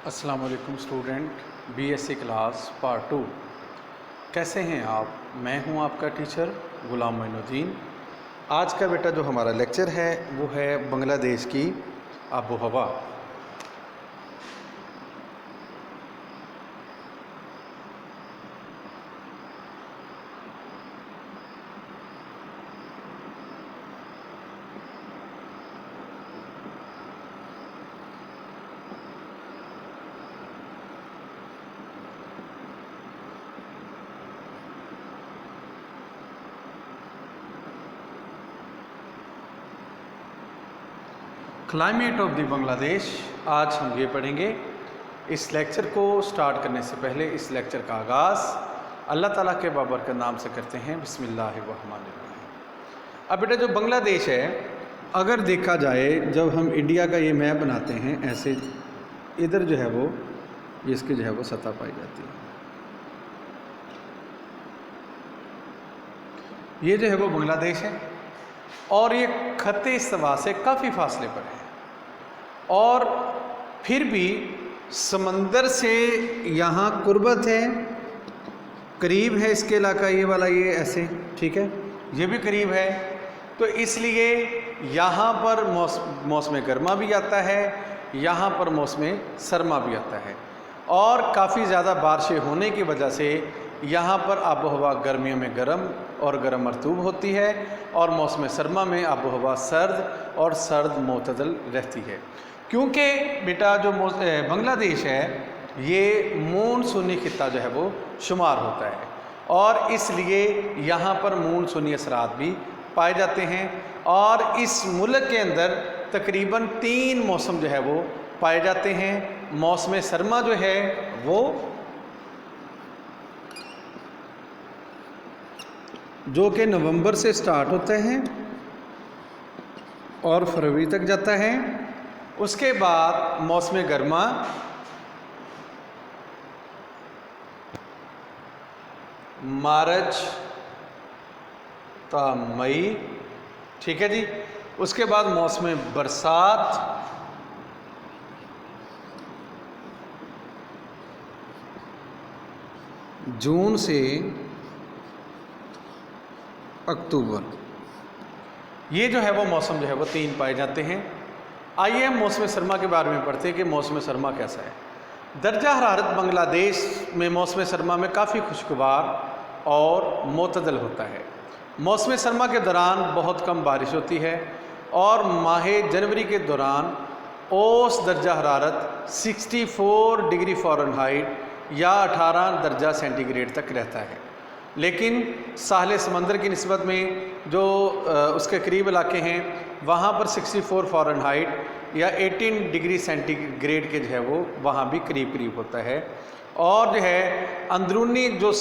अस्सलाम वालेकुम student, BSc class part 2। कैसे हैं आप? मैं हूं आपका टीचर गुलाम मोइनुद्दीन। आज का बेटा जो हमारा लेक्चर है वो है बांग्लादेश की आबो हवा। क्लाइमेट ऑफ द बांग्लादेश आज हम ये पढ़ेंगे। इस लेक्चर को स्टार्ट करने से पहले इस लेक्चर का आगाज़ अल्लाह ताला के बाबरकत नाम से करते हैं, बिस्मिल्लाहिर्रहमानिर्रहीम। अब बेटा जो बांग्लादेश है, अगर देखा जाए जब हम इंडिया का ये मैप बनाते हैं ऐसे, इधर जो है वो इसकी जो है वो सतह पाई जाती है। ये जो है वो बांग्लादेश है और ये खत्ते इस्तवा से काफ़ी फासले पर है और फिर भी समंदर से यहाँ कुर्बत है, करीब है इसके इलाका, ये वाला ये ऐसे, ठीक है, ये भी करीब है। तो इसलिए यहाँ पर मौसम गर्मा भी आता है, यहाँ पर मौसम सरमा भी आता है और काफ़ी ज़्यादा बारिशें होने की वजह से यहाँ पर आबो हवा गर्मियों में गर्म और गर्म मरतूब होती है और मौसम सरमा में आबो हवा सर्द और सर्द मोतदल रहती है। क्योंकि बेटा जो बांग्लादेश है ये मानसूनी खित्ता जो है वो शुमार होता है और इसलिए यहाँ पर मानसूनी असरात भी पाए जाते हैं और इस मुल्क के अंदर तकरीबन 3 मौसम जो है वो पाए जाते हैं। मौसम सरमा जो है वो जो कि नवंबर से स्टार्ट होता है और फरवरी तक जाता है। उसके बाद मौसम गर्मा मार्च ता मई, ठीक है जी। उसके बाद मौसम बरसात जून से अक्टूबर, ये जो है वो मौसम जो है वो 3 पाए जाते हैं। आइए हम मौसम सरमा के बारे में पढ़ते हैं कि मौसम सरमा कैसा है। दर्जा हरारत बांग्लादेश में मौसम सरमा में काफ़ी खुशगवार और मोतदल होता है। मौसम सरमा के दौरान बहुत कम बारिश होती है और माह जनवरी के दौरान औसत दर्जा हरारत 64 डिग्री फ़ारेनहाइट या 18 दर्जा सेंटीग्रेड तक रहता है। लेकिन साहले समंदर की निस्बत में जो उसके करीब इलाके हैं वहाँ पर 64 फ़ारेनहाइट या 18 डिग्री सेंटीग्रेड के जो है वो वहाँ भी करीब करीब होता है। और जो है अंदरूनी जो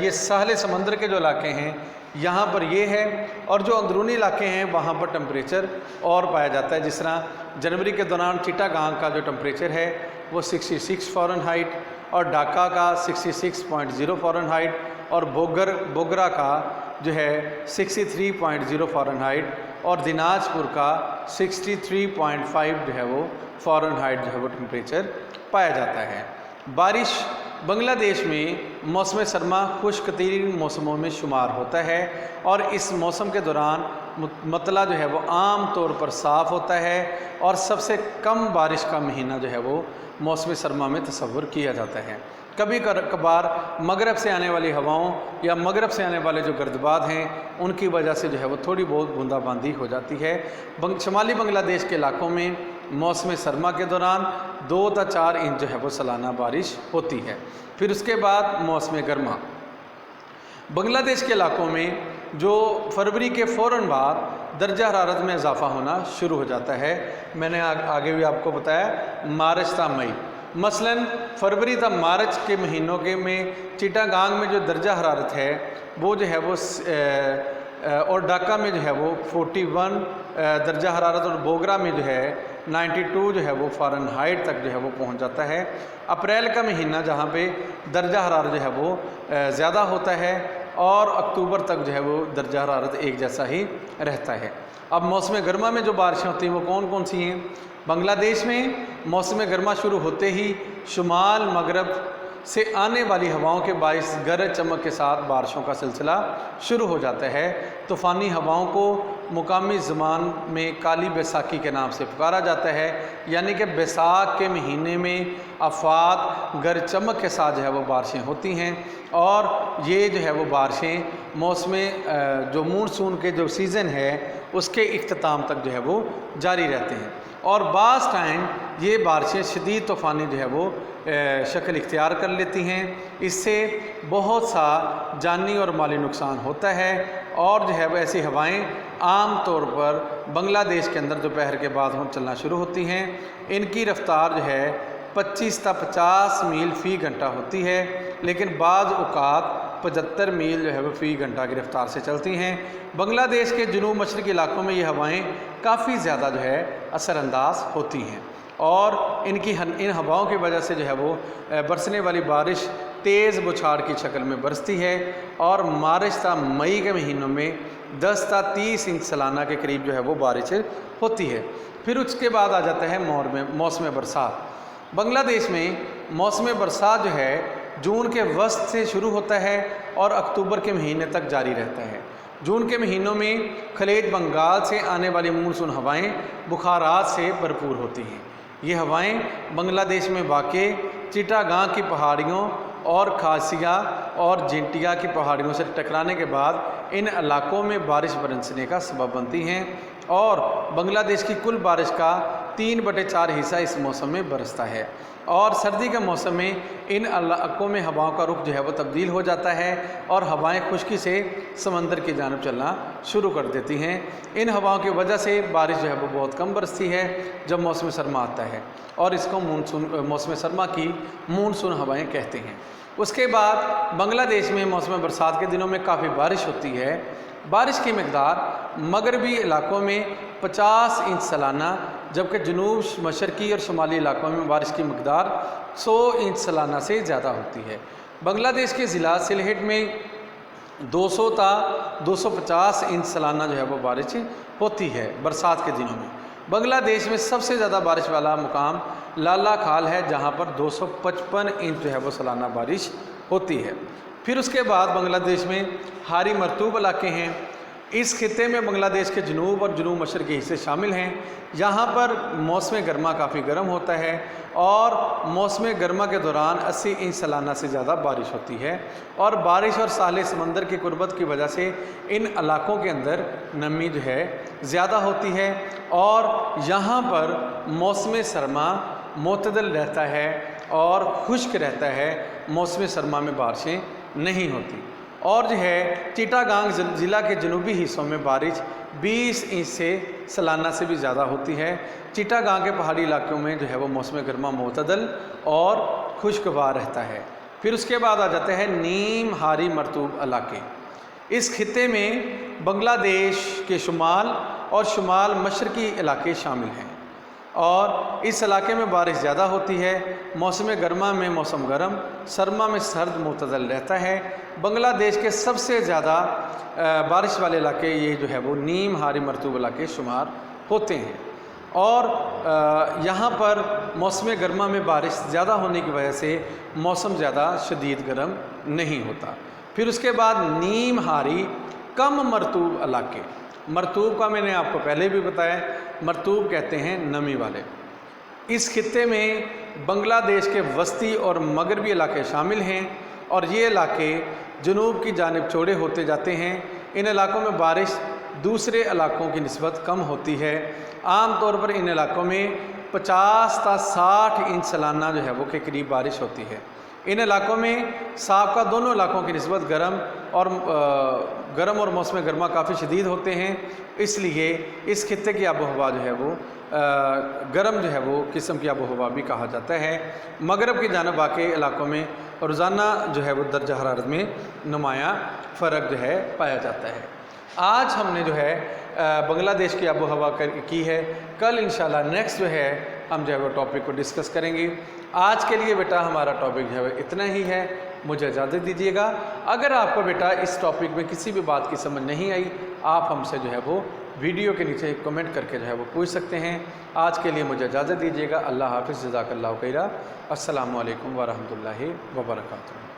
ये साहले समंदर के जो इलाके हैं यहाँ पर ये है और जो अंदरूनी इलाके हैं वहाँ पर टेम्परेचर और पाया जाता है। जिस तरह जनवरी के दौरान चिटागांग का जो टेम्परेचर है वो 66 फ़ारेनहाइट और ढाका का 66.0 फ़ारेनहाइट और बोगरा का जो है 63.0 फ़ारेनहाइट और दिनाजपुर का 63.5 जो है वो फ़ारेनहाइट जो है वो टेम्परेचर पाया जाता है। बारिश बांग्लादेश में मौसम सरमा खुश्कतरीन मौसमों में शुमार होता है और इस मौसम के दौरान मतला जो है वो आम तौर पर साफ़ होता है और सबसे कम बारिश का महीना जो है वो मौसम सरमा में तस्वुर किया जाता है। कभी कभार मगरब से आने वाली हवाओं या मगरब से आने वाले जो गर्दबाद हैं उनकी वजह से जो है वो थोड़ी बहुत बूंदाबांदी हो जाती है। शुमाली बांग्लादेश के इलाकों में मौसम सरमा के दौरान 2 से 4 इंच जो है वो सालाना बारिश होती है। फिर उसके बाद मौसम गर्मा बांग्लादेश के इलाकों में जो फरवरी के फ़ौरन बाद दर्जा हरारत में इजाफ़ा होना शुरू हो जाता है। मैंने आगे भी आपको बताया मार्च ता मई, मसलन फरवरी तक मार्च के महीनों के में चिटागांग में जो दर्जा हरारत है वो जो है वो और ढाका में जो है वो 41 दर्जा हरारत और बोगरा में जो है 92 जो है वो फ़ारेनहाइट तक जो है वो पहुंच जाता है। अप्रैल का महीना जहां पे दर्जा हरारत जो है वो ज़्यादा होता है और अक्टूबर तक जो है वो दर्जा हरारत एक जैसा ही रहता है। अब मौसम गर्मा में जो बारिशें होती हैं वो कौन कौन सी हैं? बांग्लादेश में मौसम गर्मा शुरू होते ही शुमाल मगरब से आने वाली हवाओं के बाइस गरज चमक के साथ बारिशों का सिलसिला शुरू हो जाता है। तूफ़ानी हवाओं को मुकामी ज़बान में काली बैसाखी के नाम से पुकारा जाता है, यानी कि बैसाख के महीने में आफात गरज चमक के साथ जो है वो बारिशें होती हैं। और ये जो है वो बारिशें मौसम जो मानसून के जो सीज़न है उसके इख्तिताम तक जो है वो जारी रहते हैं। और बाज़ टाइम ये बारिशें शदीद तूफ़ानी जो है वो शक्ल इख्तियार कर लेती हैं। इससे बहुत सा जानी और माली नुकसान होता है। और जो है वो ऐसी हवाएं आम तौर पर बांग्लादेश के अंदर दोपहर के बाद चलना शुरू होती हैं। इनकी रफ्तार जो है 25 से 50 मील फ़ी घंटा होती है, लेकिन बाज़ औक़ात 75 मील जो है वो फ़ी घंटा की रफ्तार से चलती हैं। बांग्लादेश के जुनूब मशरक़ी इलाकों में ये हवाएं काफ़ी ज़्यादा जो है असरअंदाज होती हैं और इन हवाओं की वजह से जो है वो बरसने वाली बारिश तेज़ बौछार की शक्ल में बरसती है। और मार्च ता मई के महीनों में 10 से 30 इंच सालाना के करीब जो है वो बारिश होती है। फिर उसके बाद आ जाता है मौसम बरसात। बांग्लादेश में मौसम बरसात जो है जून के वस्त से शुरू होता है और अक्टूबर के महीने तक जारी रहता है। जून के महीनों में खलीज बंगाल से आने वाली मानसून हवाएं बुखारात से भरपूर होती हैं। ये हवाएं बांग्लादेश में वाक़ चिटागांग की पहाड़ियों और खासिया और जिंटिया की पहाड़ियों से टकराने के बाद इन इलाकों में बारिश बरसने का सबब बनती हैं। और बांग्लादेश की कुल बारिश का 3/4 हिस्सा इस मौसम में बरसता है। और सर्दी के मौसम में इन इलाकों में हवाओं का रुख जो है वो तब्दील हो जाता है और हवाएं खुश्की से समंदर की जानब चलना शुरू कर देती हैं। इन हवाओं की वजह से बारिश जो है वो बहुत कम बरसती है जब मौसम सरमा आता है और इसको मौसम सरमा की मानसून हवाएं कहते हैं। उसके बाद बांग्लादेश में मौसम बरसात के दिनों में काफ़ी बारिश होती है। बारिश की मकदार मगरबी इलाकों में 50 इंच सालाना, जबकि जनूब मशरक़ी और शुमाली इलाकों में बारिश की मकदार 100 इंच सालाना से ज़्यादा होती है। बांग्लादेश के ज़िला सिलहेट में 200 ता 250 इंच सालाना जो है वो बारिश होती है बरसात के दिनों में। बांग्लादेश में सबसे ज़्यादा बारिश वाला मुकाम लाला खाल है, जहाँ पर 255 इंच जो है वो सालाना बारिश होती है। फिर उसके बाद बांग्लादेश में हारी मरतूब इलाके हैं। इस खित्ते में बांग्लादेश के जनूब और जनूब मशरक़ी हिस्से शामिल हैं। यहाँ पर मौसम गर्मा काफ़ी गर्म होता है और मौसम गर्मा के दौरान 80 इंच सालाना से ज़्यादा बारिश होती है। और बारिश और साले समंदर की कुर्बत की वजह से इन इलाकों के अंदर नमी जो है ज़्यादा होती है और यहाँ पर मौसम सरमा मोतदल रहता है और खुश्क रहता है। मौसम सरमा में बारिशें नहीं होती। और जो है चिटागांग ज़िला के जनूबी हिस्सों में बारिश 20 इंच से सालाना से भी ज़्यादा होती है। चिटागांग के पहाड़ी इलाकों में जो है वो मौसम गर्मा मोतदल और खुशगवार रहता है। फिर उसके बाद आ जाते हैं नीम हारी मरतूब इलाके। इस खित्ते में बांग्लादेश के शुमाल और शुमाल मशरक़ी इलाके शामिल हैं और इस इलाके में बारिश ज़्यादा होती है। मौसम गर्मा में मौसम गर्म, सरमा में सर्द मुतदल रहता है। बांग्लादेश के सबसे ज़्यादा बारिश वाले इलाके ये जो है वो नीम हारी मरतूब इलाके शुमार होते हैं। और यहाँ पर मौसम गर्मा में बारिश ज़्यादा होने की वजह से मौसम ज़्यादा शदीद गर्म नहीं होता। फिर उसके बाद नीम हारी कम मरतूब इलाके। मरतूब का मैंने आपको पहले भी बताया, मरतूब कहते हैं नमी वाले। इस खित्ते में बांग्लादेश के वस्ती और मगरबी इलाके शामिल हैं और ये इलाके जनूब की जानिब चौड़े होते जाते हैं। इन इलाकों में बारिश दूसरे इलाकों की निस्बत कम होती है। आम तौर पर इन इलाकों में 50 से 60 इंच सालाना जो है वो के करीब बारिश होती है। इन इलाकों में साबका दोनों इलाकों की निस्बत गर्म और मौसम गर्मा काफ़ी शदीद होते हैं, इसलिए इस खित्ते की आबो हवा जो है वो गर्म जो है वो किस्म की आबो हवा भी कहा जाता है। मगरब की जानब वाक़ इलाकों में रोज़ाना जो है वो दर्जा हरारत में नुमाया फ़र्क जो है पाया जाता है। आज हमने जो है बांग्लादेश की आबो हवा की है। कल इंशाल्लाह नेक्स्ट जो है हम जो है वो टॉपिक को डिस्कस करेंगे। आज के लिए बेटा हमारा टॉपिक जो है इतना ही है। मुझे इजाज़त दीजिएगा। अगर आपको बेटा इस टॉपिक में किसी भी बात की समझ नहीं आई, आप हमसे जो है वो वीडियो के नीचे कमेंट करके जो है वो पूछ सकते हैं। आज के लिए मुझे इजाज़त दीजिएगा। अल्लाह हाफ़िज़, जज़ाकल्लाहु खैरा। अस्सलामु अलैकुम व रहमतुल्लाहि व बरकातुहू।